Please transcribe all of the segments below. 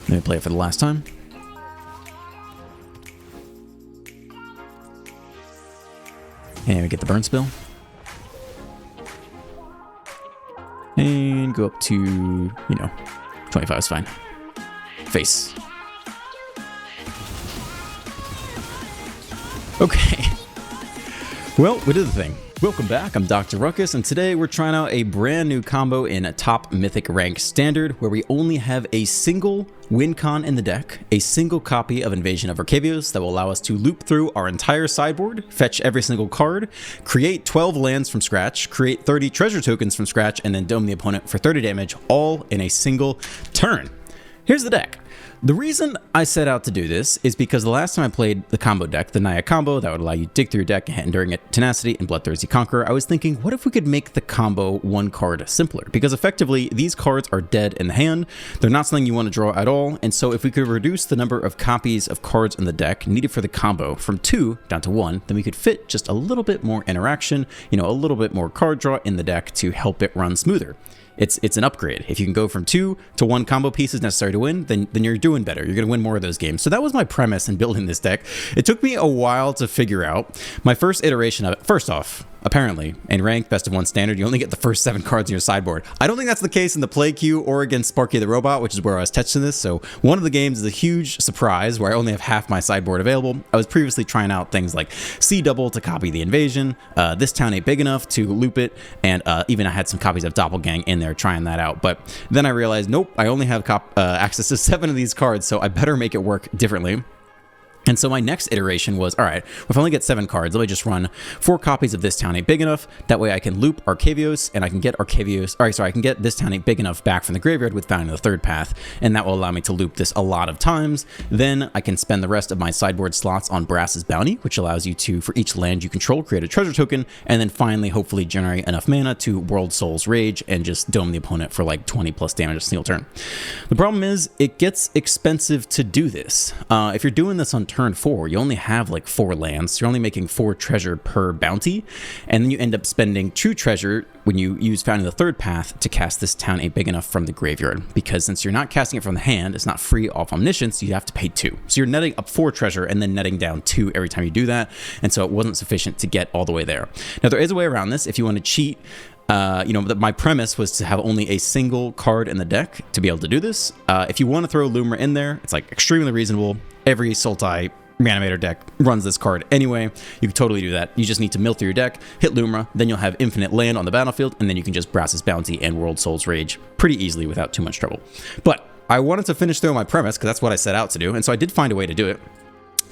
Let me play it for the last time. And we get the burn spill. And go up to, 25 is fine. Face. Okay. Well, we did the thing. Welcome back, I'm Dr. Ruckus, and today we're trying out a brand new combo in a top Mythic rank standard where we only have a single win con in the deck, a single copy of Invasion of Arcavios that will allow us to loop through our entire sideboard, fetch every single card, create 12 lands from scratch, create 30 treasure tokens from scratch, and then dome the opponent for 30 damage, all in a single turn. Here's the deck. The reason I set out to do this is because the last time I played the combo deck, the Naya combo that would allow you to dig through your deck and during it Tenacity and Bloodthirsty Conqueror, I was thinking, what if we could make the combo one card simpler? Because effectively, these cards are dead in the hand, they're not something you want to draw at all, and so if we could reduce the number of copies of cards in the deck needed for the combo from 2 down to 1, then we could fit just a little bit more interaction, a little bit more card draw in the deck to help it run smoother. It's an upgrade. If you can go from 2 to 1 combo pieces necessary to win, then you're doing better. You're going to win more of those games. So that was my premise in building this deck. It took me a while to figure out. My first iteration of it, first off, apparently, in ranked best of 1 standard, you only get the first 7 cards in your sideboard. I don't think that's the case in the play queue or against Sparky the Robot, which is where I was testing this. So one of the games is a huge surprise where I only have half my sideboard available. I was previously trying out things like C double to copy the invasion. This town ain't big enough to loop it. And even I had some copies of Doppelgang in there trying that out. But then I realized, nope, I only have access to 7 of these cards, so I better make it work differently. And so my next iteration was, all right, if I only get 7 cards, let me just run 4 copies of This Town Ain't Big Enough. That way I can loop Arcavios, and I can get I can get This Town Ain't Big Enough back from the graveyard with Founding the Third Path, and that will allow me to loop this a lot of times. Then I can spend the rest of my sideboard slots on Brass's Bounty, which allows you to, for each land you control, create a treasure token, and then finally, hopefully, generate enough mana to World Soul's Rage and just dome the opponent for like 20 plus damage a single turn. The problem is, it gets expensive to do this. If you're doing this on turn 4, you only have like 4 lands, so you're only making 4 treasure per bounty, and then you end up spending 2 treasure when you use Founding the Third Path to cast This Town Ain't Big Enough from the graveyard, because since you're not casting it from the hand, it's not free off Omniscience, you have to pay 2. So you're netting up 4 treasure and then netting down 2 every time you do that, and so it wasn't sufficient to get all the way there. Now there is a way around this if you want to cheat. My premise was to have only a single card in the deck to be able to do this. If you want to throw Lumra in there, it's like extremely reasonable. Every Sultai Reanimator deck runs this card anyway. You can totally do that. You just need to mill through your deck, hit Lumra, then you'll have infinite land on the battlefield, and then you can just Brass's Bounty and World Soul's Rage pretty easily without too much trouble. But I wanted to finish through my premise because that's what I set out to do, and so I did find a way to do it.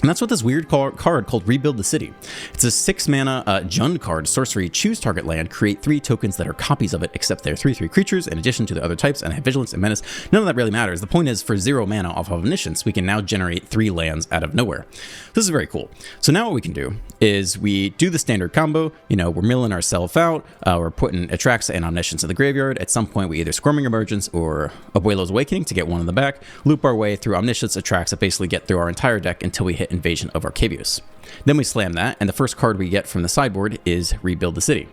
And that's what this weird card called Rebuild the City. It's a 6 mana Jund card, sorcery, choose target land, create 3 tokens that are copies of it, except they're 3/3 creatures in addition to the other types, and have vigilance and menace. None of that really matters. The point is, for 0 mana off of Omniscience, we can now generate 3 lands out of nowhere. This is very cool. So now what we can do is we do the standard combo. We're milling ourselves out. We're putting Atraxa and Omniscience in the graveyard. At some point, we either Squirming Emergence or Abuelo's Awakening to get one in the back, loop our way through Omniscience, Atraxa, basically get through our entire deck until we hit Invasion of Arcavios. Then we slam that, and the first card we get from the sideboard is Rebuild the City.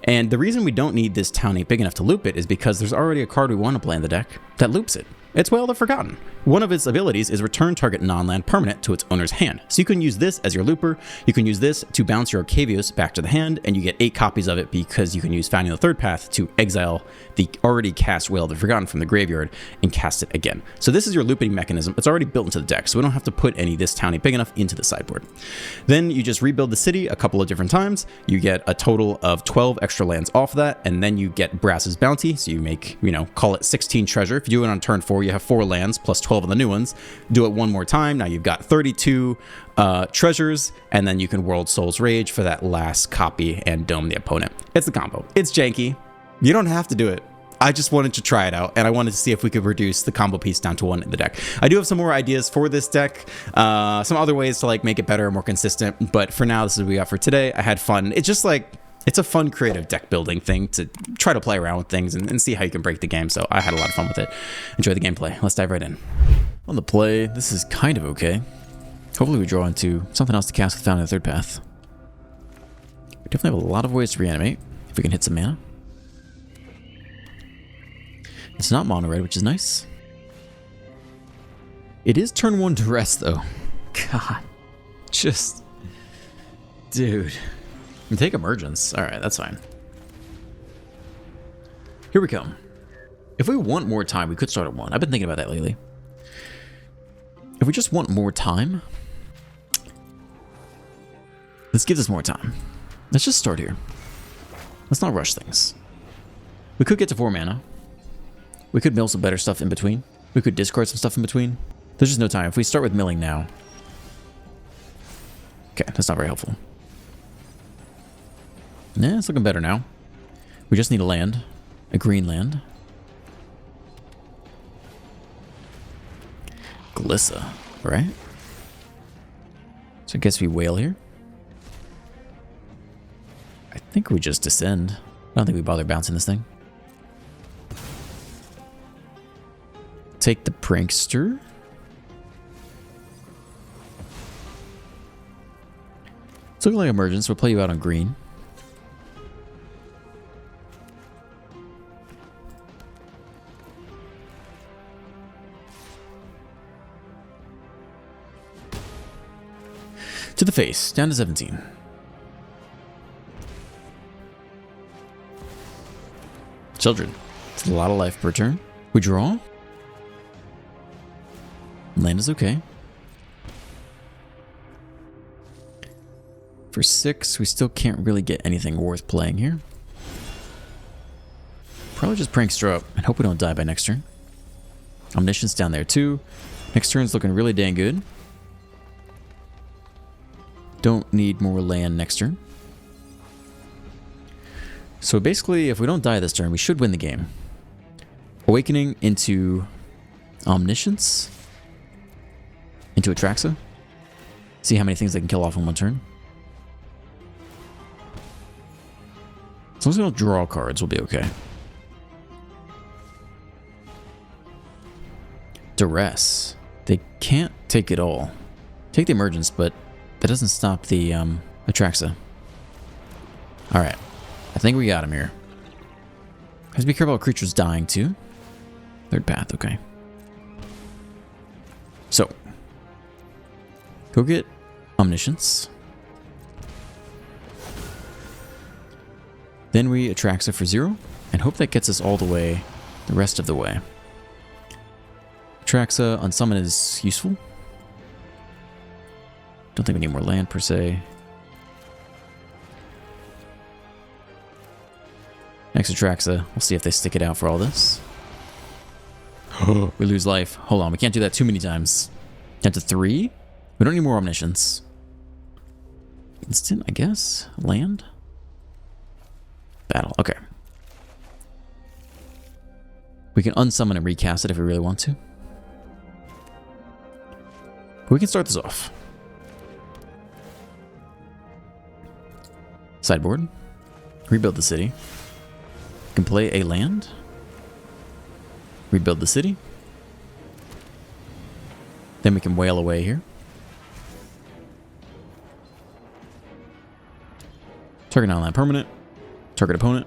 And the reason we don't need This Town Ain't Big Enough to loop it is because there's already a card we want to play in the deck that loops it. It's Wail the Forgotten. One of its abilities is return target non-land permanent to its owner's hand. So you can use this as your looper, you can use this to bounce your Arcavios back to the hand, and you get 8 copies of it because you can use Founding the Third Path to exile the already cast Wail the Forgotten from the graveyard and cast it again. So this is your looping mechanism. It's already built into the deck, so we don't have to put any This Town Ain't Big Enough into the sideboard. Then you just rebuild the city a couple of different times. You get a total of 12 extra lands off of that, and then you get Brass's Bounty, so you make, call it 16 treasure. If you do it on turn 4, you have 4 lands plus 12 of the new ones. Do it one more time. Now you've got 32 treasures, and then you can World Soul's Rage for that last copy and dome the opponent. It's the combo. It's janky. You don't have to do it. I just wanted to try it out, and I wanted to see if we could reduce the combo piece down to 1 in the deck. I do have some more ideas for this deck, some other ways to make it better and more consistent, but for now, this is what we got for today. I had fun. It's just it's a fun creative deck building thing to try to play around with things and see how you can break the game, so I had a lot of fun with it. Enjoy the gameplay. Let's dive right in. On the play, this is kind of okay. Hopefully we draw into something else to cast with Founding the Third Path. We definitely have a lot of ways to reanimate, if we can hit some mana. It's not mono red, which is nice. It is turn 1 duress, though. God. Just... Dude. You take emergence. Alright, that's fine. Here we come. If we want more time, we could start at 1. I've been thinking about that lately. If we just want more time... This gives us more time. Let's just start here. Let's not rush things. We could get to 4 mana. We could mill some better stuff in between. We could discard some stuff in between. There's just no time. If we start with milling now... Okay, that's not very helpful. Nah, it's looking better now. We just need a land. A green land. Glissa, right? So I guess we whale here. I think we just descend. I don't think we bother bouncing this thing. Take the prankster. It's looking like emergence. We'll play you out on green. To the face, down to 17. Children. It's a lot of life per turn. We draw. Land is okay. For 6, we still can't really get anything worth playing here. Probably just prankster up and hope we don't die by next turn. Omniscience down there too. Next turn's looking really dang good. Don't need more land next turn. So basically, if we don't die this turn, we should win the game. Awakening into Omniscience. Into Atraxa. See how many things they can kill off in one turn. As long as we don't draw cards, we'll be okay. Duress. They can't take it all. Take the emergence, but that doesn't stop the Atraxa. Alright. I think we got him here. Have to be careful about creatures dying too. Third path, okay. So. Go get Omniscience. Then we Atraxa for 0. And hope that gets us all the way, the rest of the way. Atraxa on summon is useful. Don't think we need more land per se. Next Atraxa, we'll see if they stick it out for all this. We lose life. Hold on, we can't do that too many times. Down to 3? We don't need more Omniscience. Instant, I guess? Land? Battle, okay. We can unsummon and recast it if we really want to. But we can start this off. Sideboard. Rebuild the city. We can play a land. Rebuild the city. Then we can whale away here. Target non-land permanent. Target opponent.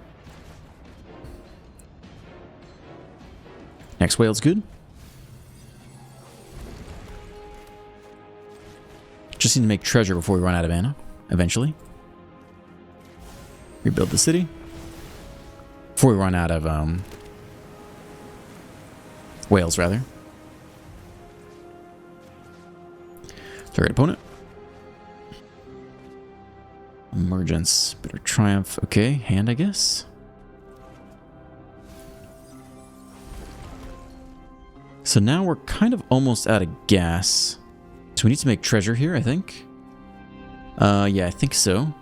Next whale's good. Just need to make treasure before we run out of mana, eventually. Rebuild the city. Before we run out of, whales, rather. Target opponent. Emergence. Bitter Triumph. Okay, hand, I guess. So now we're kind of almost out of gas. So we need to make treasure here, I think. Yeah, I think so.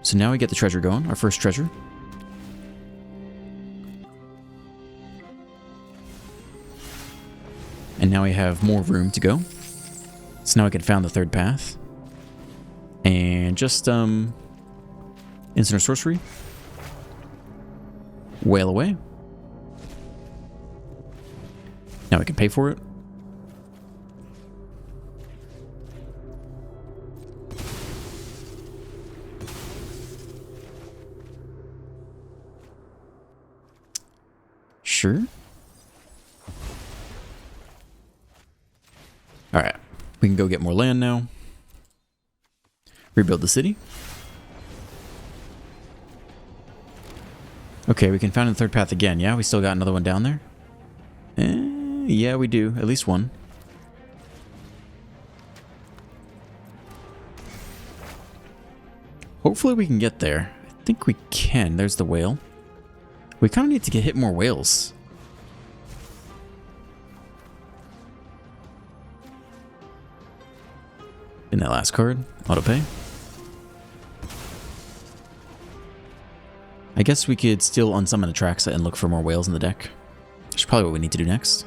So now we get the treasure going, our first treasure. And now we have more room to go. So now we can found the third path. And just, instant or sorcery. Whale away. Now we can pay for it. Sure. All right, we can go get more land now. Rebuild the city. Okay, we can find the third path again. Yeah, we still got another one down there. Yeah, we do. At least one. Hopefully we can get there. I think we can. There's the whale. We kind of need to hit more whales. In that last card, auto pay. I guess we could still unsummon Atraxa and look for more whales in the deck. That's probably what we need to do next.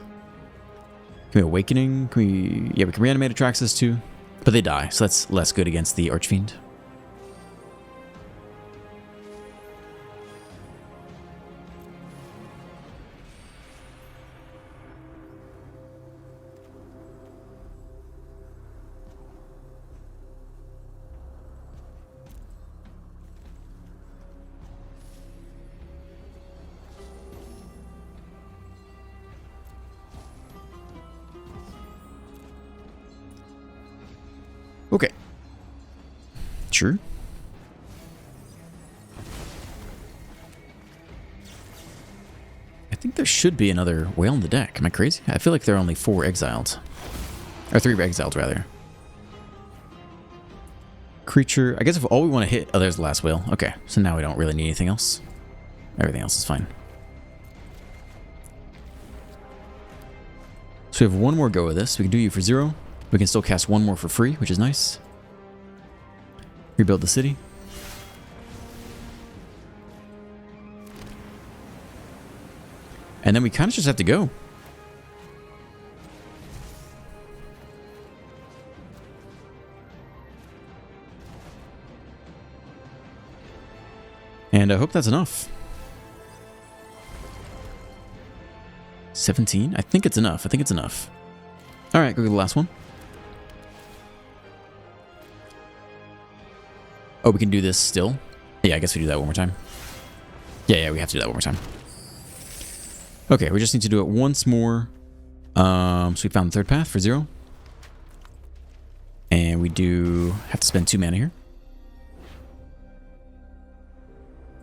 Can we Awakening? Can we... Yeah, we can reanimate Atraxas too. But they die, so that's less good against the Archfiend. Okay. Sure. I think there should be another whale in the deck. Am I crazy? I feel like there are only 4 exiled. Or 3 exiled, rather. Creature. I guess if all we want to hit... Oh, there's the last whale. Okay, so now we don't really need anything else. Everything else is fine. So we have one more go with this. We can do you for 0. We can still cast one more for free, which is nice. Rebuild the city. And then we kind of just have to go. And I hope that's enough. 17? I think it's enough. I think it's enough. Alright, go get the last one. Oh, we can do this still? Yeah, I guess we do that one more time. Yeah, we have to do that one more time. Okay, we just need to do it once more. So we found the third path for 0. And we do have to spend 2 mana here.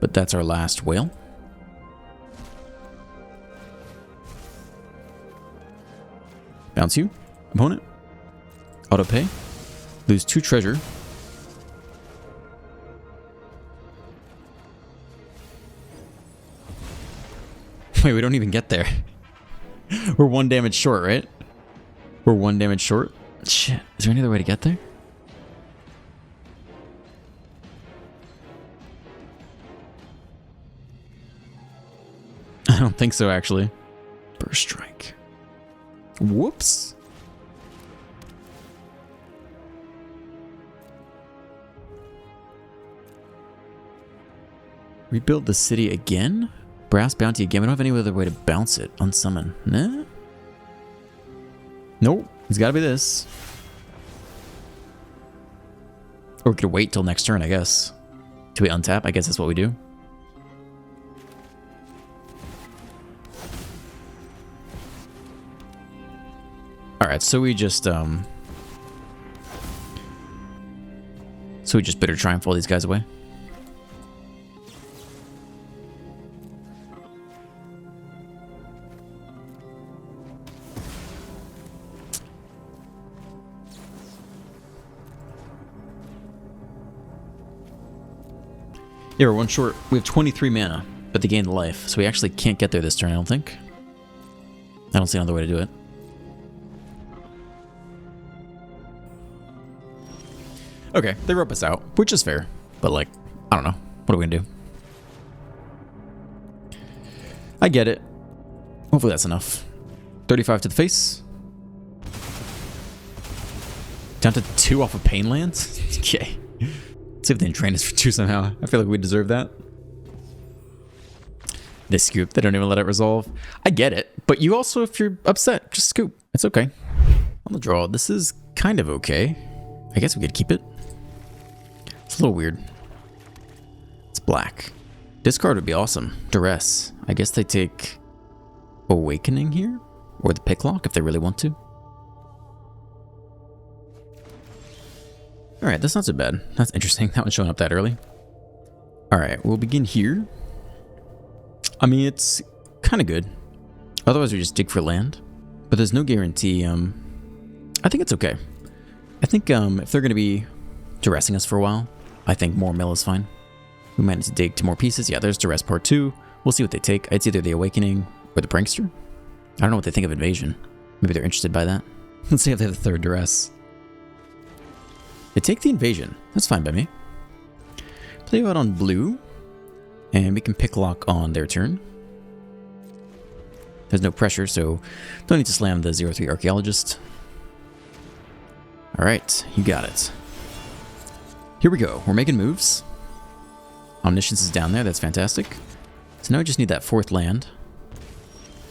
But that's our last whale. Bounce you, opponent. Auto pay. Lose 2 treasure. Wait, we don't even get there. We're 1 damage short, right? We're 1 damage short. Shit, is there any other way to get there? I don't think so, actually. Burst strike. Whoops. Rebuild the city again? Brass bounty again. We don't have any other way to bounce it. Unsummon. Nah? Nope. It's gotta be this. Or we could wait till next turn, I guess. Do we untap? I guess that's what we do. Alright, so we just bitter triumph all these guys away. Yeah, we're 1 short. We have 23 mana, but they gained life, so we actually can't get there this turn, I don't think. I don't see another way to do it. Okay, they rope us out, which is fair, but like, I don't know. What are we gonna do? I get it. Hopefully that's enough. 35 to the face. Down to 2 off of Pain Lands? Okay. Let's see if they can train us for 2 somehow. I feel like we deserve that. This scoop, they don't even let it resolve. I get it, but you also, if you're upset, just scoop. It's okay. On the draw, this is kind of okay. I guess we could keep it. It's a little weird. It's black. Discard would be awesome. Duress. I guess they take Awakening here? Or the Picklock if they really want to. Alright, that's not so bad. That's interesting. That one's showing up that early. Alright, we'll begin here. I mean, it's kind of good. Otherwise, we just dig for land. But there's no guarantee. I think it's okay. I think if they're going to be duressing us for a while, I think more mill is fine. We might need to dig 2 more pieces. Yeah, there's duress part 2. We'll see what they take. It's either the Awakening or the Prankster. I don't know what they think of Invasion. Maybe they're interested by that. Let's see if they have the 3rd duress. They take the Invasion. That's fine by me. Play out on blue. And we can pick lock on their turn. There's no pressure, so don't need to slam the 0-3 Archaeologist. Alright, you got it. Here we go. We're making moves. Omniscience is down there. That's fantastic. So now we just need that 4th land.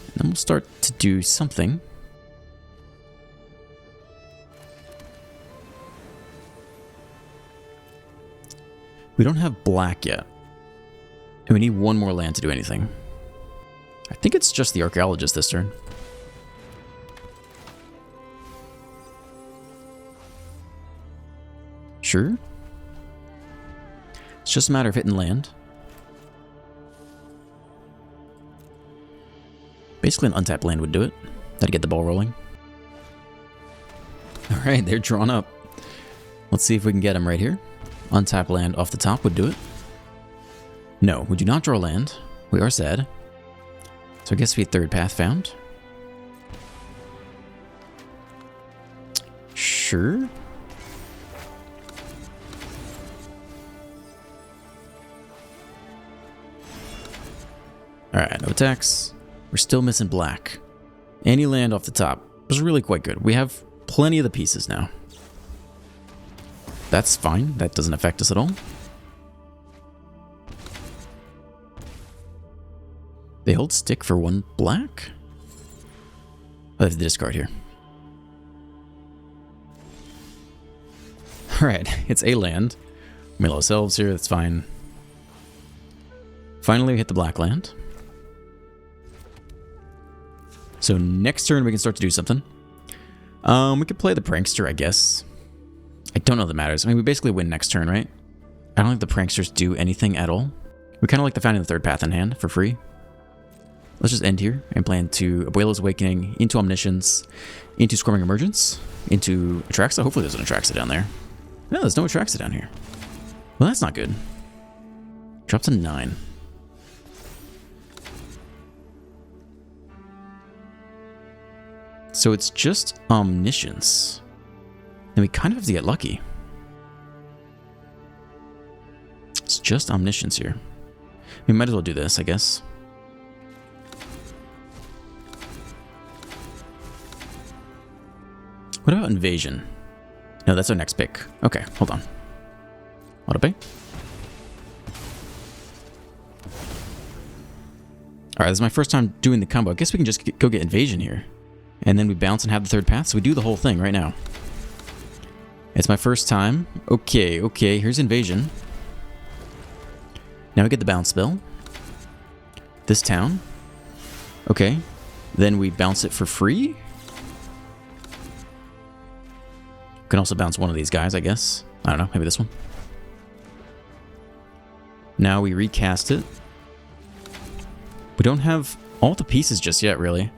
And then we'll start to do something. We don't have black yet. And we need 1 more land to do anything. I think it's just the Archaeologist this turn. Sure. It's just a matter of hitting land. Basically an untapped land would do it. That'd get the ball rolling. Alright, they're drawn up. Let's see if we can get them right here. Untapped land off the top would do it. No, we do not draw land. We are sad. So I guess we had 3rd path found. Sure. Alright, no attacks. We're still missing black. Any land off the top was really quite good. We have plenty of the pieces now. That's fine. That doesn't affect us at all. They hold stick for 1 black? Oh, they have the discard here. Alright, it's a land. Mill ourselves here, that's fine. Finally, we hit the black land. So next turn we can start to do something. We could play the Prankster, I guess. I don't know if that matters. I mean, we basically win next turn, right? I don't think the Pranksters do anything at all. We kind of like the finding the 3rd path in hand for free. Let's just end here and play into Abuela's Awakening, into Omniscience, into Squirming Emergence, into Atraxa. Hopefully there's an Atraxa down there. No, there's no Atraxa down here. Well, that's not good. Drops a 9. So it's just Omniscience. Then we kind of have to get lucky. It's just Omniscience here. We might as well do this, I guess. What about Invasion? No, that's our next pick. Okay, hold on. Auto pay. Alright, this is my first time doing the combo. I guess we can just go get Invasion here. And then we bounce and have the 3rd path, so we do the whole thing right now. It's my first time. Okay, here's Invasion. Now we get the bounce spell. This town. Okay. Then we bounce it for free. Can also bounce one of these guys, I guess. I don't know, maybe this one. Now we recast it. We don't have all the pieces just yet, really.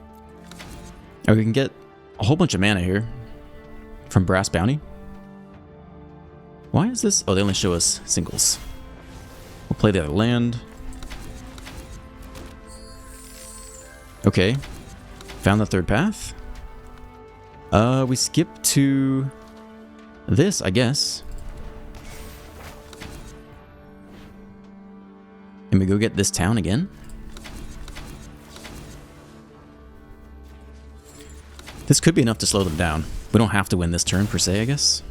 Oh, we can get a whole bunch of mana here from Brass Bounty. Why is this? Oh, they only show us singles. We'll play the other land. Okay. Found the 3rd path. We skip to this, I guess. And we go get this town again. This could be enough to slow them down. We don't have to win this turn per se, I guess.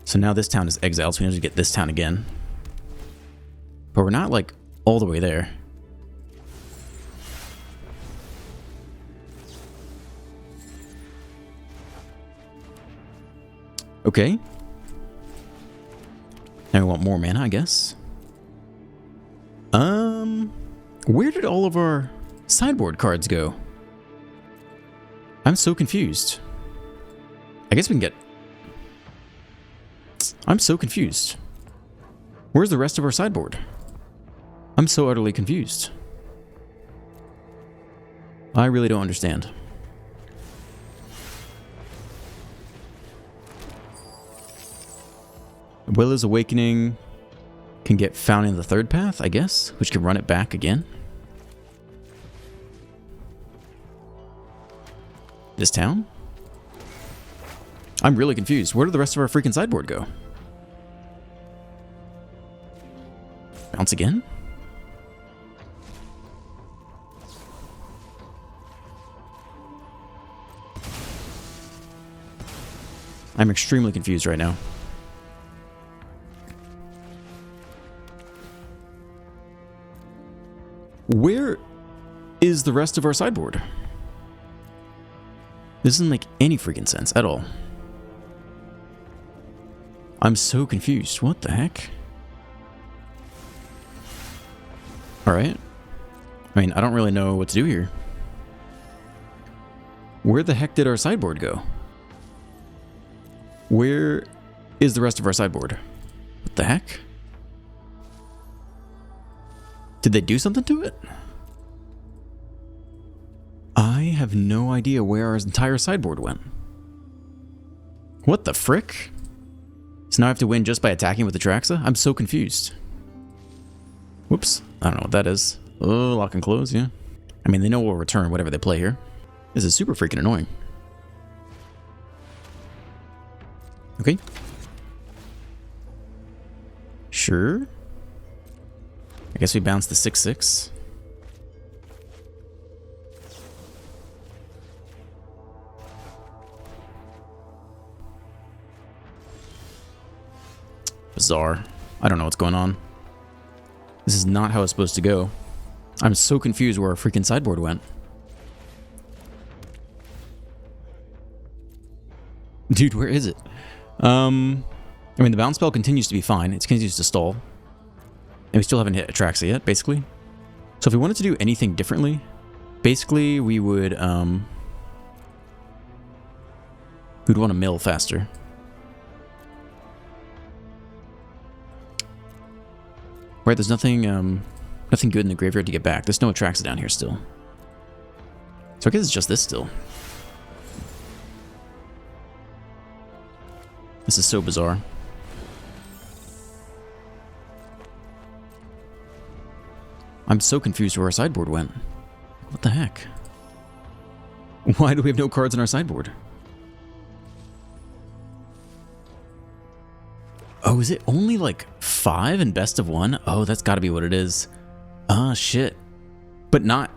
So now this town is exiled, so we need to get this town again. But we're not, like, all the way there. Okay. Now we want more mana, I guess. Where did all of our sideboard cards go? I'm so confused. I guess we can get... I'm so confused. Where's the rest of our sideboard? I'm so utterly confused. I really don't understand. Willow's Awakening can get found in the third path, I guess, which can run it back again. This town? I'm really confused. Where did the rest of our freaking sideboard go? Bounce again? I'm extremely confused right now. Where is the rest of our sideboard? This doesn't make any freaking sense at all. I'm so confused. What the heck? Alright. I mean, I don't really know what to do here. Where the heck did our sideboard go? Where is the rest of our sideboard? What the heck? Did they do something to it? I have no idea where our entire sideboard went. What the frick? So now I have to win just by attacking with the Traxa? I'm so confused. Whoops. I don't know what that is. Oh, lock and close, yeah. I mean, they know we'll return whatever they play here. This is super freaking annoying. Okay. Sure. I guess we bounce the 6/6. Bizarre. I don't know what's going on. This is not how it's supposed to go. I'm so confused where our freaking sideboard went. Dude, where is it? I mean, the bounce spell continues to be fine. It continues to stall. And we still haven't hit Atraxa yet, basically. So if we wanted to do anything differently, basically we would, we'd want to mill faster. Right, there's nothing, nothing good in the graveyard to get back. There's no Atraxa down here still. So I guess it's just this still. This is so bizarre. I'm so confused where our sideboard went. What the heck? Why do we have no cards in our sideboard? Oh, is it only like 5 in best of 1? Oh, that's gotta be what it is. Ah, shit. But not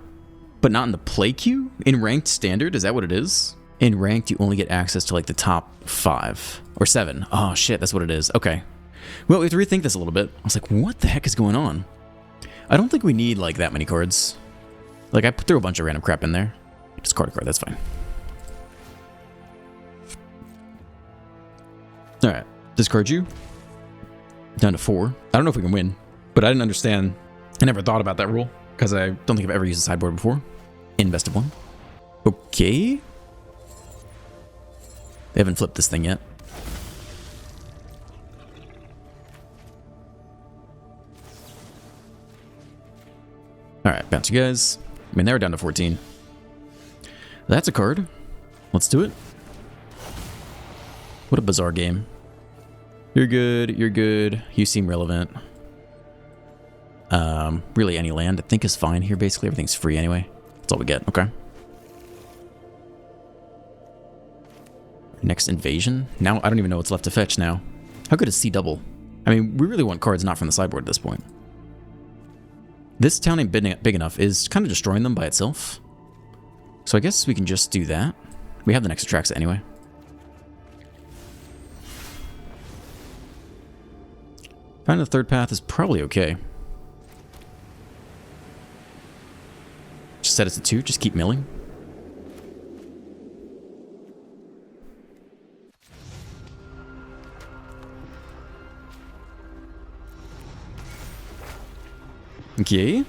in the play queue? In ranked standard? Is that what it is? In ranked, you only get access to like the top 5 or 7. Oh shit, that's what it is. Okay. Well, we have to rethink this a little bit. I was like, what the heck is going on? I don't think we need like that many cards. Like I threw a bunch of random crap in there. Discard a card, that's fine. Alright, discard you. Down to 4. I don't know if we can win, but I didn't understand. I never thought about that rule because I don't think I've ever used a sideboard before. In best of 1. Okay. They haven't flipped this thing yet. Alright, bounce you guys. I mean, they were down to 14. That's a card. Let's do it. What a bizarre game. You're good, you're good. You seem relevant. Really any land I think is fine here, basically. Everything's free anyway. That's all we get, okay. Next invasion? Now, I don't even know what's left to fetch now. How good is C double? I mean, we really want cards not from the sideboard at this point. This town ain't big enough is kind of destroying them by itself. So I guess we can just do that. We have the next Atraxa anyway. Finding the third path is probably okay. Just set it to 2, just keep milling. Okay.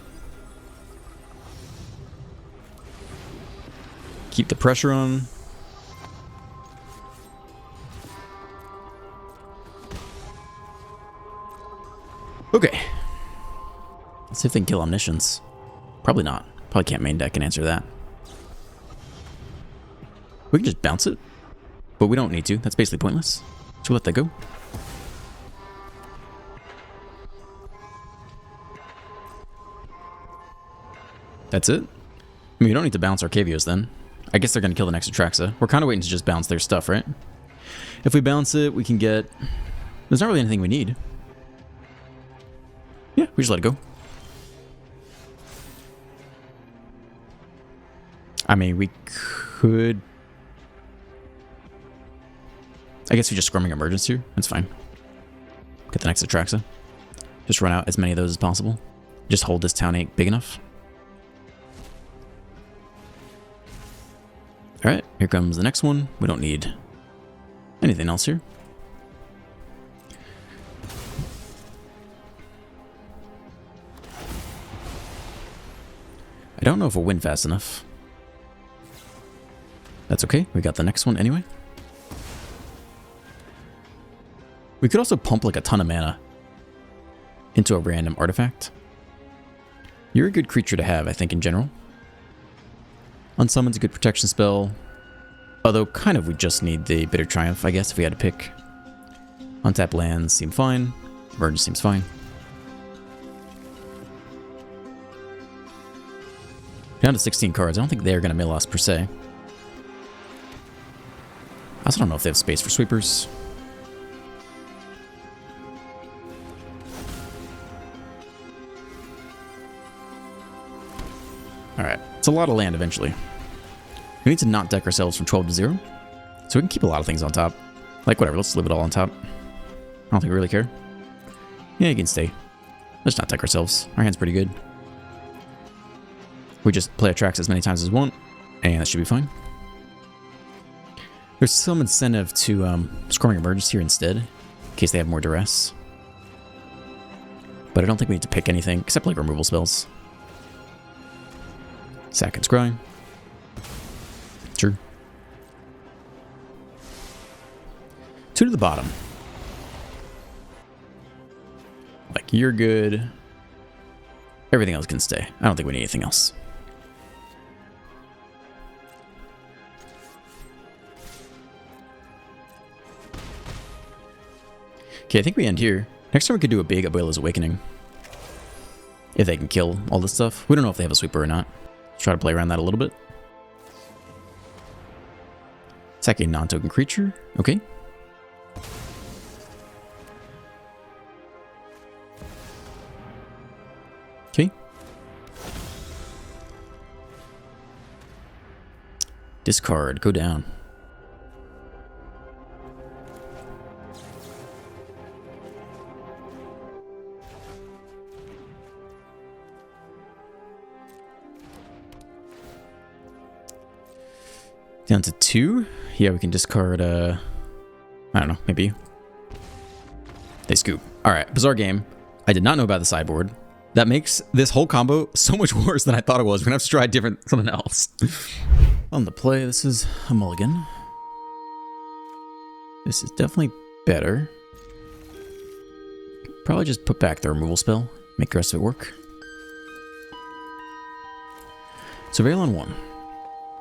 Keep the pressure on. See if they can kill Omniscience. Probably not. Probably can't main deck and answer that. We can just bounce it. But we don't need to. That's basically pointless. So we'll let that go. That's it. I mean, we don't need to bounce Arcavios then. I guess they're going to kill the next Atraxa. We're kind of waiting to just bounce their stuff, right? If we bounce it, we can get... There's not really anything we need. Yeah, we just let it go. I mean, we could... I guess we just Scrumming Emergence here. That's fine. Get the next Atraxa. Just run out as many of those as possible. Just hold this town ain't big enough. Alright, here comes the next one. We don't need anything else here. I don't know if we'll win fast enough. That's okay, we got the next one anyway. We could also pump like a ton of mana into a random artifact. You're a good creature to have, I think, in general. Unsummon's a good protection spell. Although, kind of, we just need the Bitter Triumph, I guess, if we had to pick. Untap lands seem fine. Emergence seems fine. Down to 16 cards. I don't think they're going to mill us, per se. I also don't know if they have space for sweepers. Alright, it's a lot of land eventually. We need to not deck ourselves from 12 to 0. So we can keep a lot of things on top. Like, whatever, let's leave it all on top. I don't think we really care. Yeah, you can stay. Let's not deck ourselves. Our hand's pretty good. We just play Atraxa as many times as we want, and that should be fine. There's some incentive to Scrumming Emergence here instead, in case they have more duress. But I don't think we need to pick anything, except like removal spells. Sack and Scry. Sure. 2 to the bottom. Like, you're good. Everything else can stay. I don't think we need anything else. Okay, I think we end here. Next time we could do a big Abuela's Awakening. If they can kill all this stuff. We don't know if they have a sweeper or not. Let's try to play around that a little bit. Sack a non-token creature. Okay. Okay. Discard. Go down. Down to 2. Yeah, we can discard, I don't know, maybe. They scoop. Alright, bizarre game. I did not know about the sideboard. That makes this whole combo so much worse than I thought it was. We're gonna have to try something else. On the play, this is a mulligan. This is definitely better. Probably just put back the removal spell. Make the rest of it work. Surveil on 1.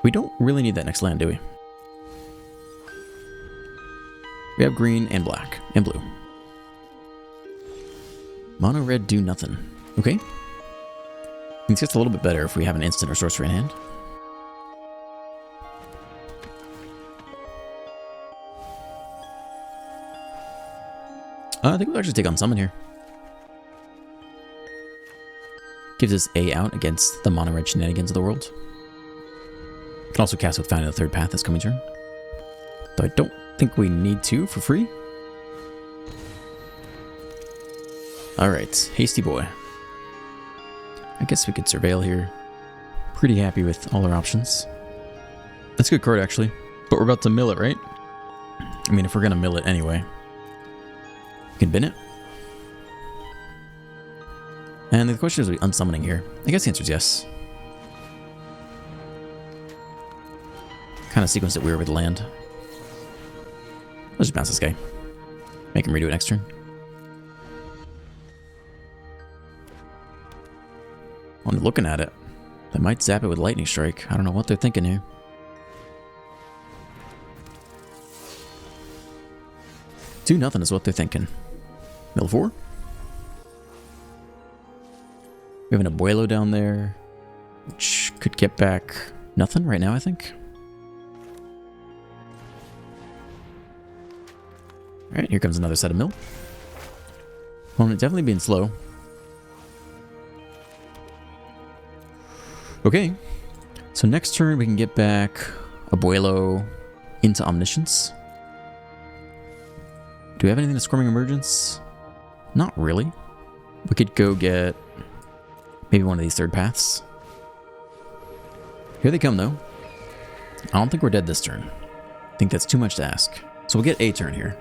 We don't really need that next land, do we? We have green and black and blue. Mono red do nothing. Okay. It gets a little bit better if we have an instant or sorcery in hand. I think we'll actually take on summon here. Gives us a out against the mono red shenanigans of the world. Can also cast with Found in the Third Path this coming turn. Though I don't think we need to for free. Alright, hasty boy. I guess we could surveil here. Pretty happy with all our options. That's a good card actually. But we're about to mill it, right? I mean, if we're gonna mill it anyway. We can bin it. And the question is, are we unsummoning here? I guess the answer is yes. Kind of sequenced it weird with land. Let's just bounce this guy. Make him redo it next turn. I'm looking at it. They might zap it with Lightning Strike. I don't know what they're thinking here. Do nothing is what they're thinking. Mill 4. We have an Abuelo down there, which could get back nothing right now, I think. Alright, here comes another set of mill. Opponent definitely being slow. Okay, so next turn we can get back Abuelo into Omniscience. Do we have anything to Squirming Emergence? Not really. We could go get maybe one of these third paths. Here they come, though. I don't think we're dead this turn. I think that's too much to ask. So we'll get a turn here.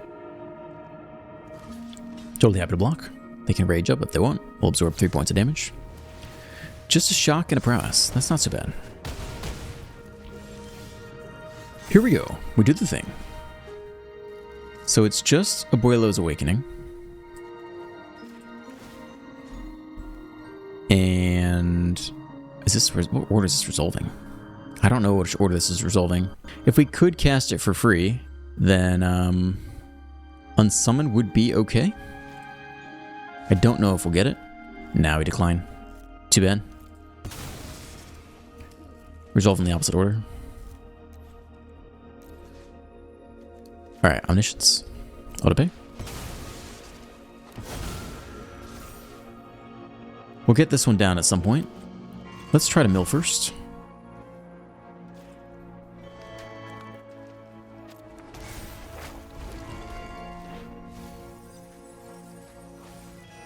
Totally happy to block. They can rage up if they want. We'll absorb 3 points of damage. Just a shock and a prowess. That's not so bad. Here we go. We do the thing. So it's just Abuelo's Awakening. And is this, what order is this resolving? I don't know which order this is resolving. If we could cast it for free, then Unsummon would be okay. I don't know if we'll get it. Now we decline. Too bad. Resolve in the opposite order. Alright, Omniscience. Autopay. We'll get this one down at some point. Let's try to mill first.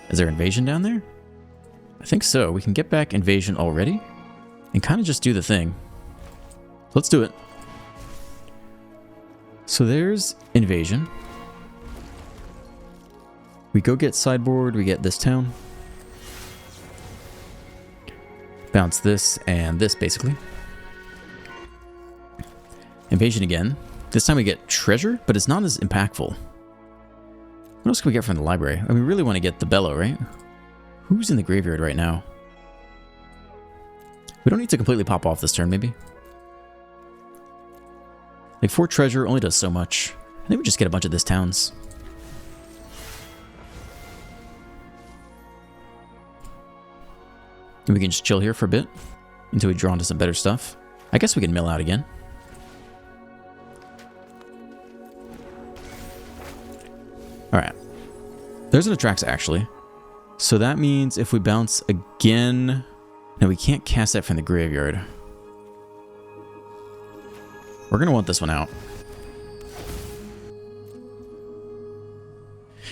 Is there invasion down there? I think so. We can get back invasion already and kind of just do the thing. Let's do it. So there's invasion. We go get sideboard, we get this town. Bounce this and this, basically. Invasion again. This time we get treasure, but it's not as impactful. What else can we get from the library? I mean, we really want to get the Bellow, right? Who's in the graveyard right now? We don't need to completely pop off this turn, maybe. Like, 4 treasure only does so much. I think we just get a bunch of this towns. And we can just chill here for a bit until we draw into some better stuff. I guess we can mill out again. Alright. There's an Atraxa, actually. So that means if we bounce again... No, we can't cast that from the graveyard. We're going to want this one out.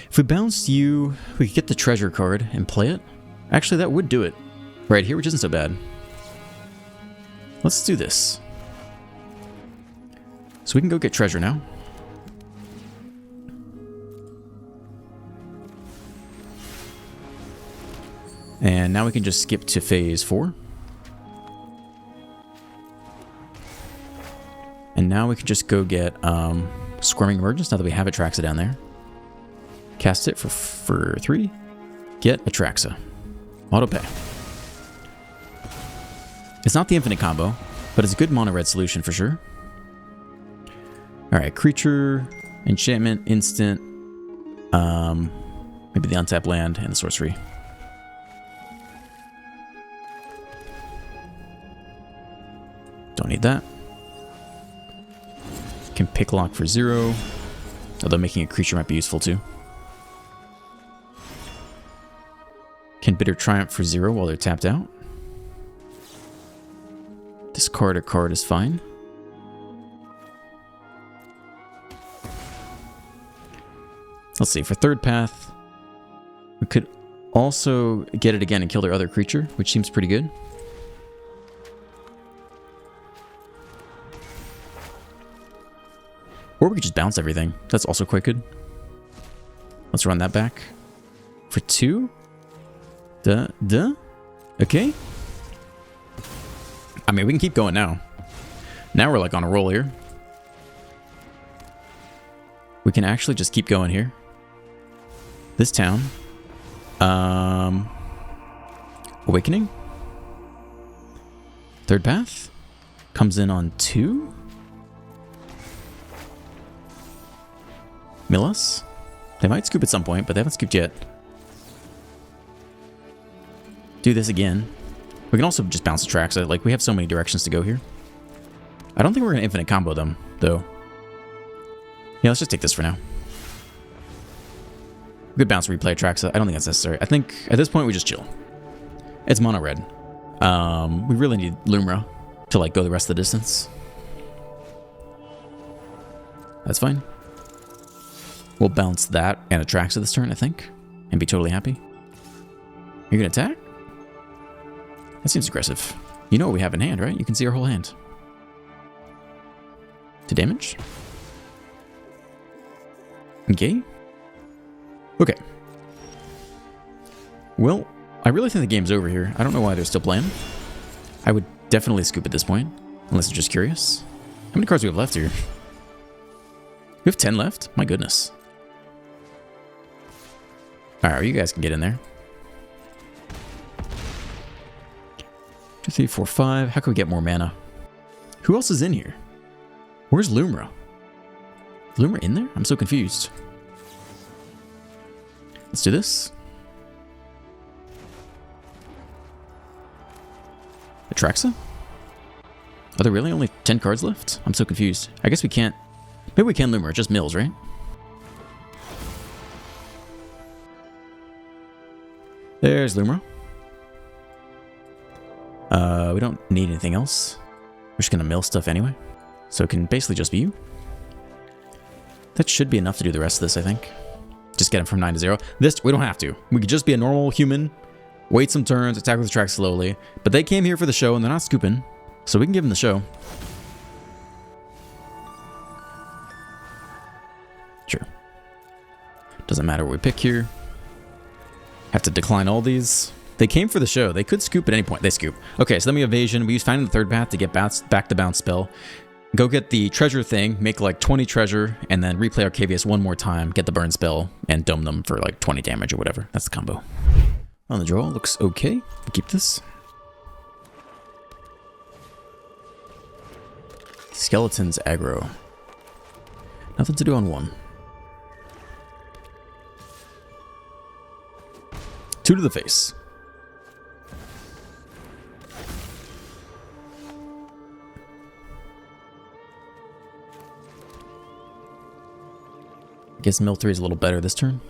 If we bounce you, we could get the treasure card and play it. Actually, that would do it right here, which isn't so bad. Let's do this. So we can go get treasure now. And now we can just skip to phase 4. And now we can just go get Squirming Emergence now that we have Atraxa down there. Cast it for 3. Get Atraxa. Autopay. It's not the infinite combo, but it's a good mono-red solution for sure. Alright, creature, enchantment, instant, maybe the untapped land, and the sorcery. Don't need that. Can pick lock for 0, although making a creature might be useful too. Can Bitter Triumph for 0 while they're tapped out. Discard a card is fine. Let's see, for third path, we could also get it again and kill their other creature, which seems pretty good. Or we could just bounce everything. That's also quite good. Let's run that back. For 2? Okay. I mean, we can keep going now. Now we're like on a roll here. We can actually just keep going here. This town. Awakening? Third path. Comes in on 2. Mill us. They might scoop at some point, but they haven't scooped yet. Do this again. We can also just bounce the tracks. Like, we have so many directions to go here. I don't think we're going to infinite combo them, though. Yeah, let's just take this for now. We could bounce replay tracks. I don't think that's necessary. I think at this point we just chill. It's mono red. We really need Lumra to like go the rest of the distance. That's fine. We'll bounce that and Atraxa this turn, I think, and be totally happy. You're gonna attack? That seems aggressive. You know what we have in hand, right? You can see our whole hand. To damage? Okay. Okay. Well, I really think the game's over here. I don't know why they're still playing. I would definitely scoop at this point, unless you're just curious. How many cards do we have left here? We have 10 left? My goodness. Alright, you guys can get in there. 2, 3, 4, 5. How can we get more mana? Who else is in here? Where's Lumra? Is Lumra in there? I'm so confused. Let's do this. Atraxa? Are there really only 10 cards left? I'm so confused. I guess we can't... Maybe we can Lumra, just mills, right? There's Lumra. We don't need anything else. We're just gonna mill stuff anyway. So it can basically just be you. That should be enough to do the rest of this, I think. Just get him from 9 to 0. This, we don't have to. We could just be a normal human, wait some turns, attack with the track slowly. But they came here for the show and they're not scooping. So we can give them the show. Sure. Doesn't matter what we pick here. Have to decline all these. They came for the show. They could scoop at any point. They scoop. Okay, so then we have evasion. We use finding the third path to get back to bounce spell. Go get the treasure thing, make like 20 treasure, and then replay Arcavius one more time, get the burn spell, and dome them for like 20 damage or whatever. That's the combo. On the draw, looks okay. We'll keep this. Skeletons aggro. Nothing to do on 1. 2 to the face. I guess mill 3 is a little better this turn.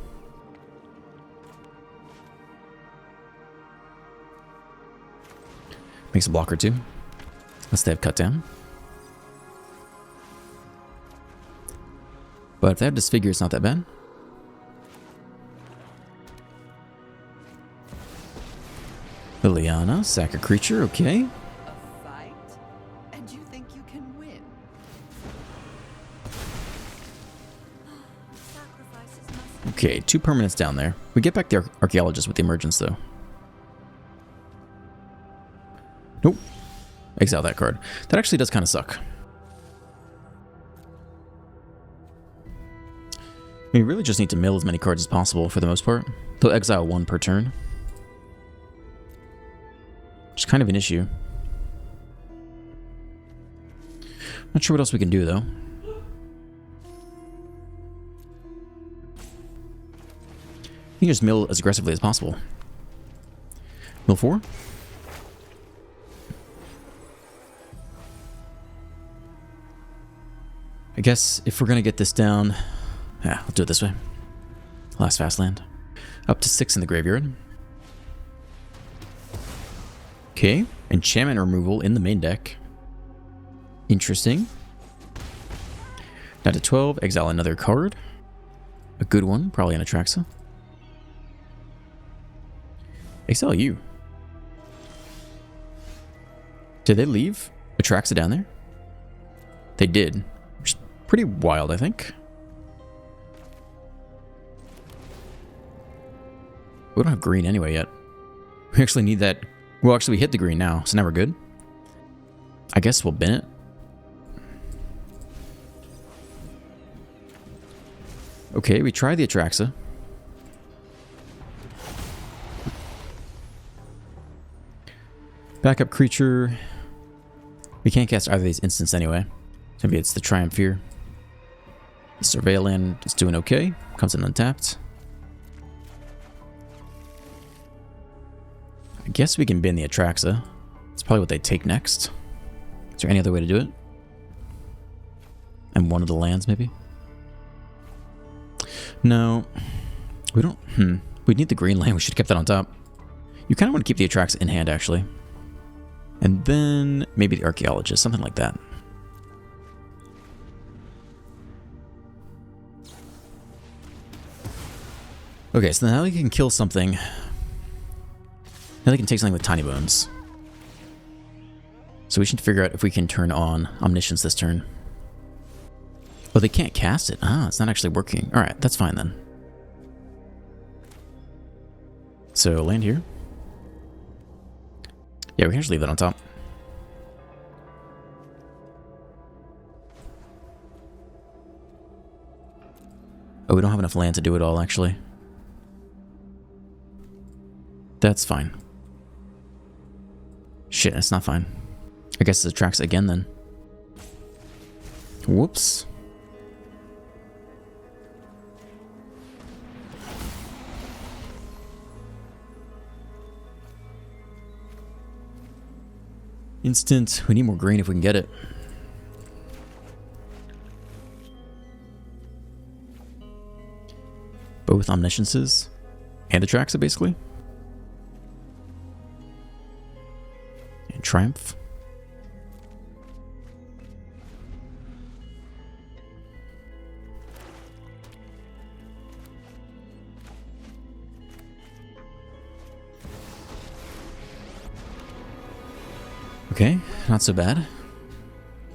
Makes a blocker too. Unless they have cut down. But if they have disfigure, it's not that bad. Liliana, sack a creature, okay. A fight? And you think you can win? Okay, 2 permanents down there. We get back the Archaeologist with the emergence though. Nope. Exile that card. That actually does kind of suck. We really just need to mill as many cards as possible for the most part. They'll exile 1 per turn. Which is kind of an issue. Not sure what else we can do though. You can just mill as aggressively as possible. Mill 4. I guess if we're going to get this down... Yeah, I'll do it this way. Last fast land. Up to 6 in the graveyard. Okay, enchantment removal in the main deck. Interesting. Down to 12, exile another card. A good one, probably an Atraxa. Exile you. Did they leave Atraxa down there? They did. Which is pretty wild, I think. We don't have green anyway yet. We actually need that. Well, actually, we hit the green now, so now we're good. I guess we'll bin it. Okay, we try the Atraxa. Backup creature. We can't cast either of these instants anyway. So maybe it's the Triumph here. The Surveillant is doing okay. Comes in untapped. I guess we can bin the Atraxa. That's probably what they take next. Is there any other way to do it? And one of the lands, maybe? No. We don't... We need the green land. We should have kept that on top. You kind of want to keep the Atraxa in hand, actually. And then maybe the Archaeologist, something like that. Okay, so now we can kill something. Now they can take something with Tiny Bones. So we should figure out if we can turn on Omniscience this turn. Oh, they can't cast it. Ah, it's not actually working. Alright, that's fine then. So, land here. Yeah, we can just leave that on top. Oh, we don't have enough land to do it all, actually. That's fine. Shit, that's not fine. I guess it attracts again then. Whoops. Instant. We need more green if we can get it. Both Omnisciences and Atraxa, basically. And Triumph. Okay, not so bad.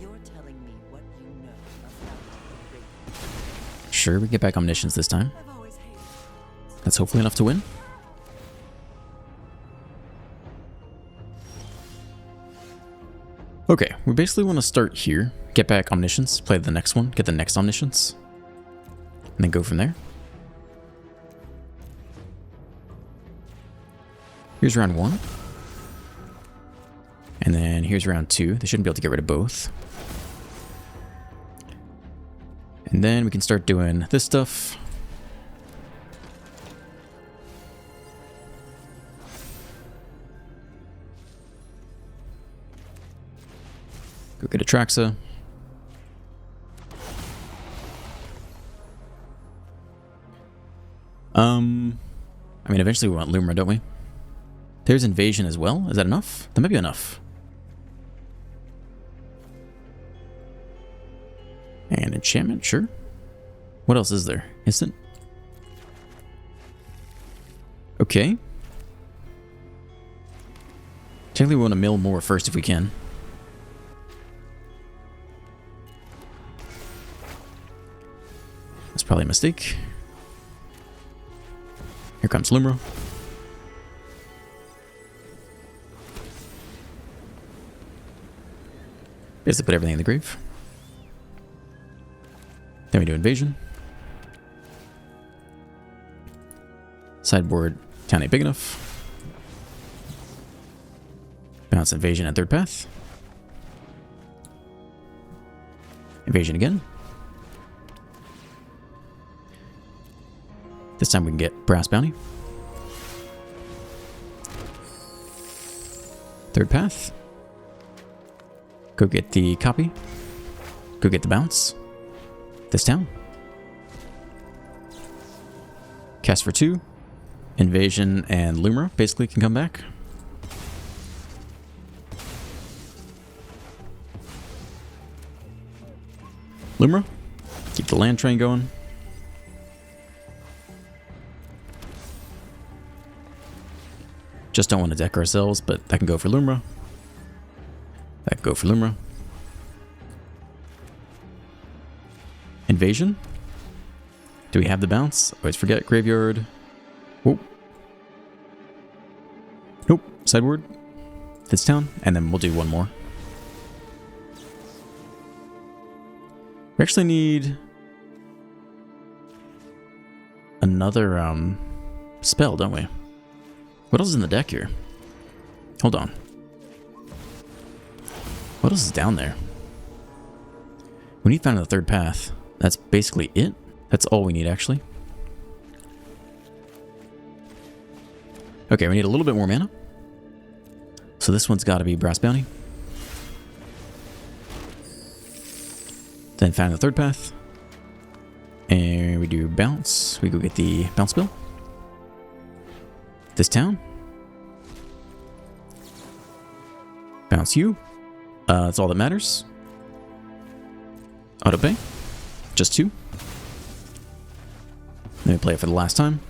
You're telling me what you know about the great. Sure, we get back Omniscience this time. I've always hated it. That's hopefully enough to win. Okay, we basically want to start here, get back Omniscience, play the next one, get the next Omniscience, and then go from there. Here's round 1. And then here's round 2. They shouldn't be able to get rid of both. And then we can start doing this stuff. Go get Atraxa. I mean, eventually we want Lumra, don't we? There's Invasion as well. Is that enough? That might be enough. And Enchantment, sure. What else is there? Instant? Okay. Technically we want to mill more first if we can. That's probably a mistake. Here comes Lumra. Basically put everything in the grave. Then we do Invasion. Sideboard, town ain't big enough. Bounce Invasion at third path. Invasion again. This time we can get Brass Bounty. Third path. Go get the copy. Go get the bounce. This town. Cast for 2. Invasion and Lumra basically can come back. Lumra. Keep the land train going. Just don't want to deck ourselves, but that can go for Lumra. That can go for Lumra. Invasion. Do we have the bounce? Always forget. Graveyard. Whoa. Nope. Sideboard. This town. And then we'll do one more. We actually need another spell, don't we? What else is in the deck here? Hold on. What else is down there? We need to find the third path. That's basically it. That's all we need, actually. Okay, we need a little bit more mana. So this one's got to be Brass Bounty. Then find the third path. And we do bounce. We go get the bounce bill. This town. Bounce you. That's all that matters. Auto pay. Just 2. Then we play it for the last time.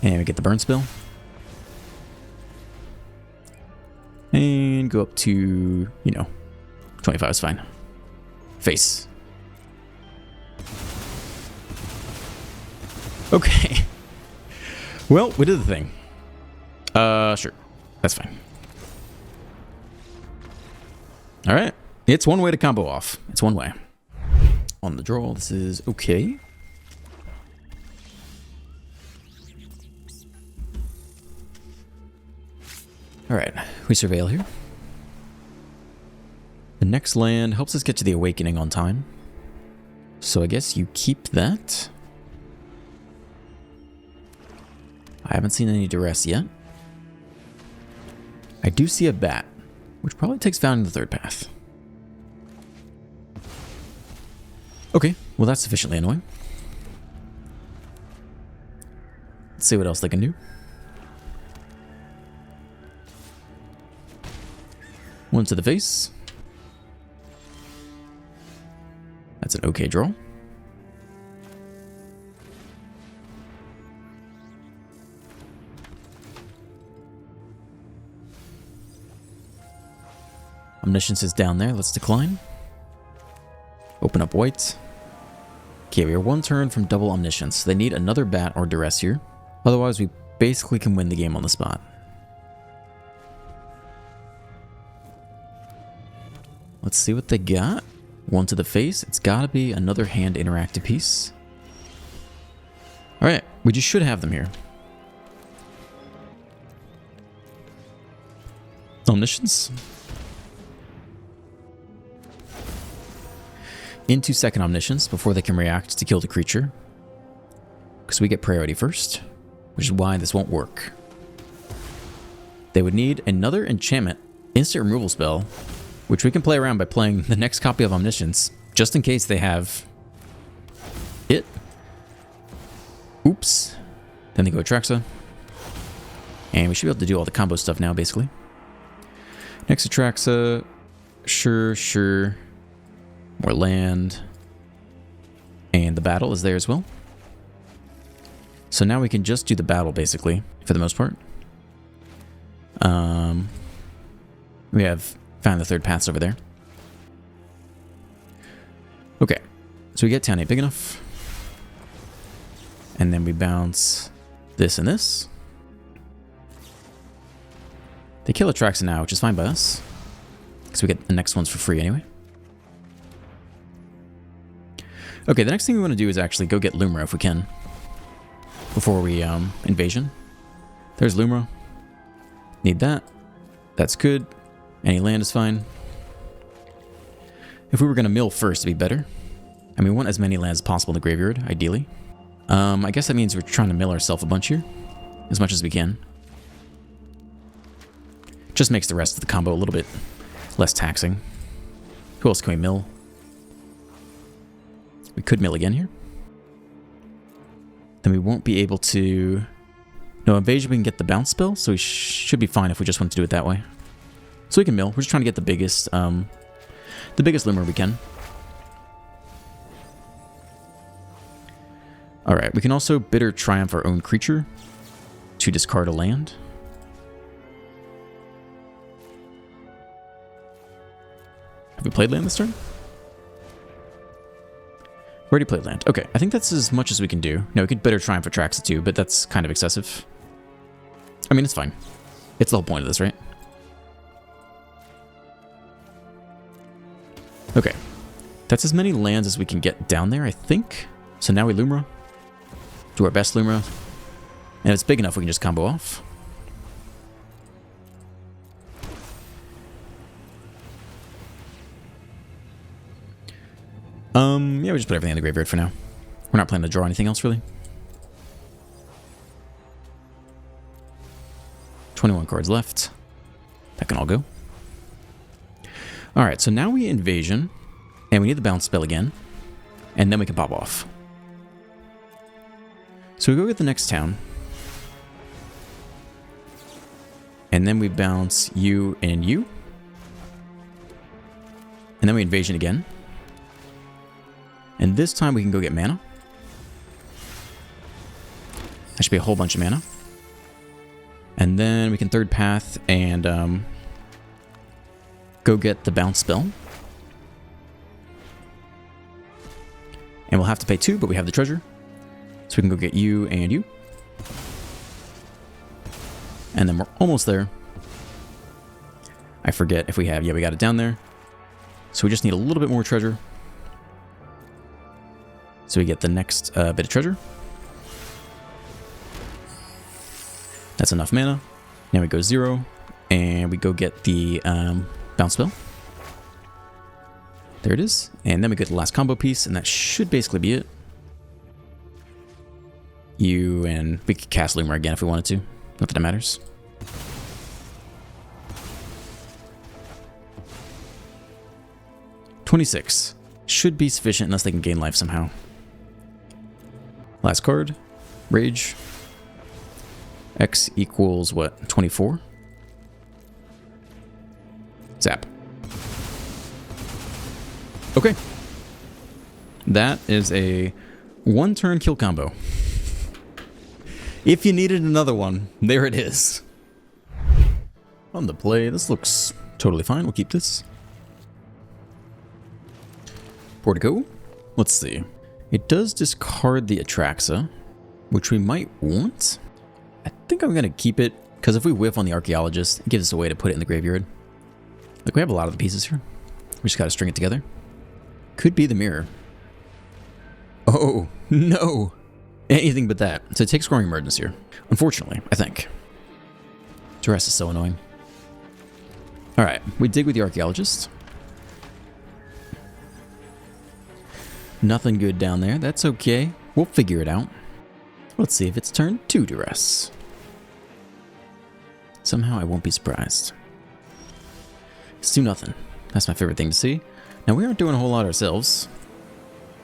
And we get the burn spell. And go up to, you know, 25 is fine. Face. Okay. Well, we did the thing. Sure. That's fine. Alright. It's one way to combo off. It's one way. On the draw, this is okay. Alright, we surveil here. The next land helps us get to the Awakening on time. So I guess you keep that. I haven't seen any duress yet. I do see a bat, which probably takes Founding the third path. Okay, well that's sufficiently annoying. Let's see what else they can do. One to the face. That's an okay draw. Omniscience is down there. Let's decline. Open up white. Okay, we are 1 turn from double Omniscience. They need another bat or duress here. Otherwise, we basically can win the game on the spot. Let's see what they got. 1 to the face. It's got to be another hand interactive piece. Alright, we just should have them here. Omniscience. Into second Omniscience before they can react to kill the creature. Because we get priority first, which is why this won't work. They would need another enchantment instant removal spell, which we can play around by playing the next copy of Omniscience, just in case they have it. Oops. Then they go Atraxa. And we should be able to do all the combo stuff now, basically. Next Atraxa. Sure. More land. And the battle is there as well. So now we can just do the battle, basically, for the most part. We have found the third paths over there. Okay. So we get town 8 big enough. And then we bounce this and this. They kill Atraxa now, which is fine by us. Because we get the next ones for free anyway. Okay, the next thing we want to do is actually go get Lumra if we can. Before we, invasion. There's Lumra. Need that. That's good. Any land is fine. If we were going to mill first, it'd be better. I mean, we want as many lands as possible in the graveyard, ideally. I guess that means we're trying to mill ourselves a bunch here. As much as we can. Just makes the rest of the combo a little bit less taxing. Who else can we mill? We could mill again here. Then we won't be able to... No, invasion we can get the bounce spell, so we should be fine if we just want to do it that way. So we can mill. We're just trying to get the biggest Lumra we can. Alright, we can also Bitter Triumph our own creature to discard a land. Have we played land this turn? Already played land. Okay, I think that's as much as we can do. No, we could Bitter Triumph Atraxa too, but that's kind of excessive. I mean, it's fine. It's the whole point of this, right? Okay. That's as many lands as we can get down there, I think. So now we Lumra. Do our best Lumra. And if it's big enough, we can just combo off. Yeah, we just put everything in the graveyard for now. We're not planning to draw anything else, really. 21 cards left. That can all go. Alright, so now we invasion, and we need the bounce spell again, and then we can pop off. So we go get the next town, and then we bounce you and you, and then we invasion again, and this time we can go get mana. That should be a whole bunch of mana. And then we can third path and go get the bounce spell. And we'll have to pay 2, but we have the treasure. So we can go get you and you. And then we're almost there. I forget if we have... Yeah, we got it down there. So we just need a little bit more treasure. So we get the next bit of treasure. That's enough mana. Now we go 0, and we go get the bounce spell. There it is. And then we get the last combo piece, and that should basically be it. You and we could cast Loomer again if we wanted to. Not that it matters. $26. Should be sufficient unless they can gain life somehow. Last card. Rage. X equals what? 24? Zap. Okay. That is a 1-turn kill combo. If you needed another one, there it is. On the play, this looks totally fine. We'll keep this. Portico. Let's see. It does discard the Atraxa, which we might want. I think I'm going to keep it, because if we whiff on the Archaeologist, it gives us a way to put it in the graveyard. Like, we have a lot of the pieces here. We just got to string it together. Could be the mirror. Oh, no. Anything but that. So it takes Scoring Emergence here. Unfortunately, I think. Duress is so annoying. Alright, we dig with the Archaeologist. Nothing good down there. That's okay. We'll figure it out. Let's see if it's turn 2 Duress. Somehow I won't be surprised. It's 2-0. That's my favorite thing to see. Now we aren't doing a whole lot ourselves.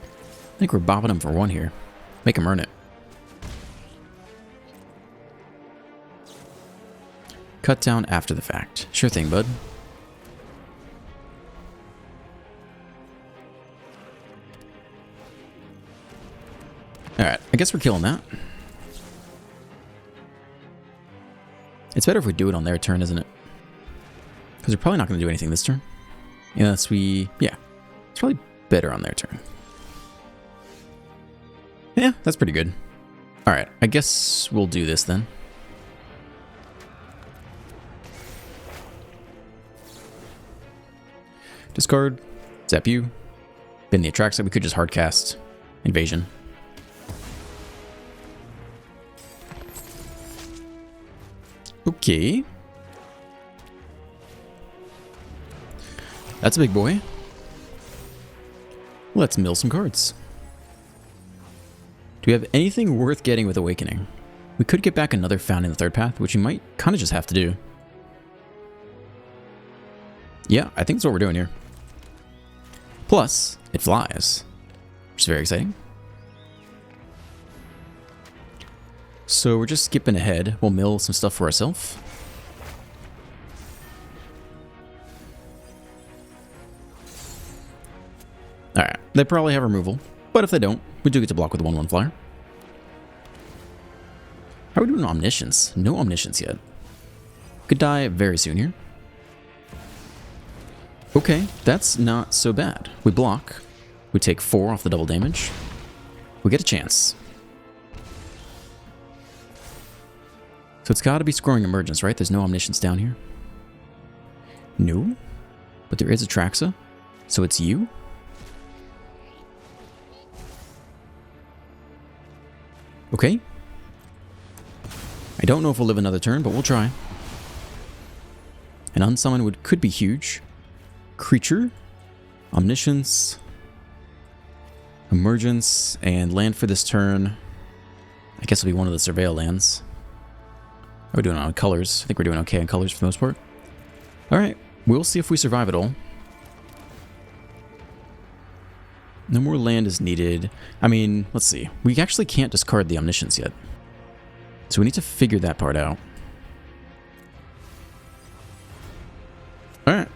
I think we're bopping them for 1 here. Make them earn it. Cut down after the fact. Sure thing, bud. Alright, I guess we're killing that. It's better if we do it on their turn, isn't it? Because we're probably not going to do anything this turn. Unless we... Yeah. It's probably better on their turn. Yeah, that's pretty good. Alright, I guess we'll do this then. Discard. Zap you. Bin the Atraxa. We could just hardcast Invasion. Okay. That's a big boy. Let's mill some cards. Do we have anything worth getting with Awakening? We could get back another Found in the Third Path, which we might kind of just have to do. Yeah, I think that's what we're doing here. Plus, it flies, which is very exciting. So we're just skipping ahead. We'll mill some stuff for ourselves. Alright, they probably have removal, but if they don't, we do get to block with a 1/1 flyer. How are we doing Omniscience? No Omniscience yet. Could die very soon here. Okay, that's not so bad. We block. We take 4 off the double damage. We get a chance. So it's got to be Scoring Emergence, right? There's no Omniscience down here. No. But there is Atraxa. So it's you? Okay. I don't know if we'll live another turn, but we'll try. An unsummon could be huge. Creature. Omniscience. Emergence and land for this turn. I guess it'll be one of the surveil lands. How are we doing on colors? I think we're doing okay on colors for the most part. Alright, we'll see if we survive it all. No more land is needed. I mean, let's see. We actually can't discard the Omniscience yet. So we need to figure that part out. Alright.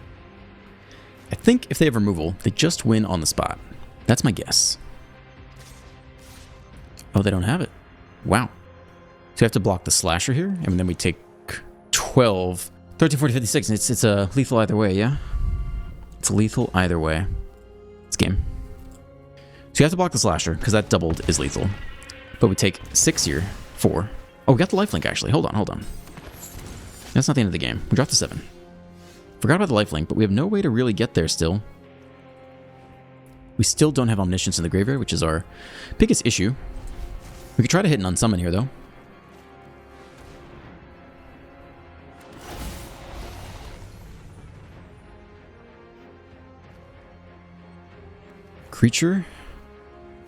I think if they have removal, they just win on the spot. That's my guess. Oh, they don't have it. Wow. So we have to block the slasher here, and then we take 12. 13, 40, 56, and it's a lethal either way, yeah? It's lethal either way. It's game. So you have to block the slasher, because that doubled is lethal. But we take 6 here. 4. Oh, we got the lifelink, actually. Hold on. That's not the end of the game. We dropped to 7. Forgot about the lifelink, but we have no way to really get there still. We still don't have Omniscience in the graveyard, which is our biggest issue. We could try to hit an unsummon here, though. Creature,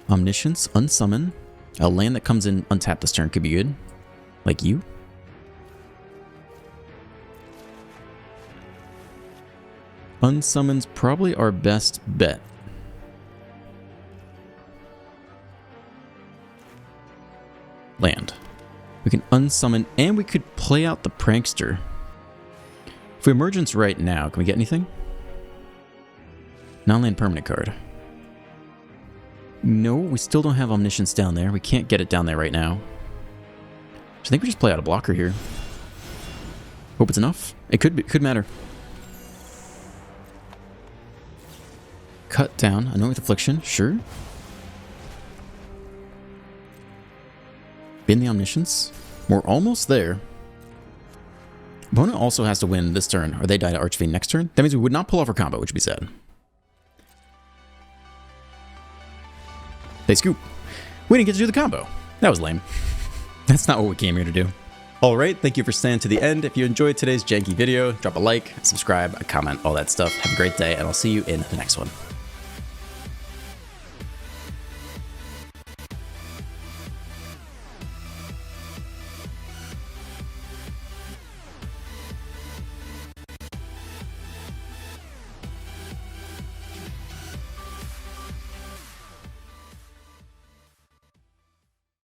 Omniscience, unsummon. A land that comes in untapped this turn could be good. Like you. Unsummon's probably our best bet. Land. We can unsummon, and we could play out the Prankster. If we Emergence right now, can we get anything? Non-land permanent card. No, we still don't have Omniscience down there. We can't get it down there right now. So I think we just play out a blocker here. Hope it's enough. It could matter. Cut down. Annoy with Affliction. Sure. Bin the Omniscience. We're almost there. Opponent also has to win this turn, or they die to Archfiend next turn. That means we would not pull off our combo, which would be sad. They scoop. We didn't get to do the combo. That was lame. That's not what we came here to do. Alright, thank you for staying to the end. If you enjoyed today's janky video, drop a like, subscribe, a comment, all that stuff. Have a great day, and I'll see you in the next one.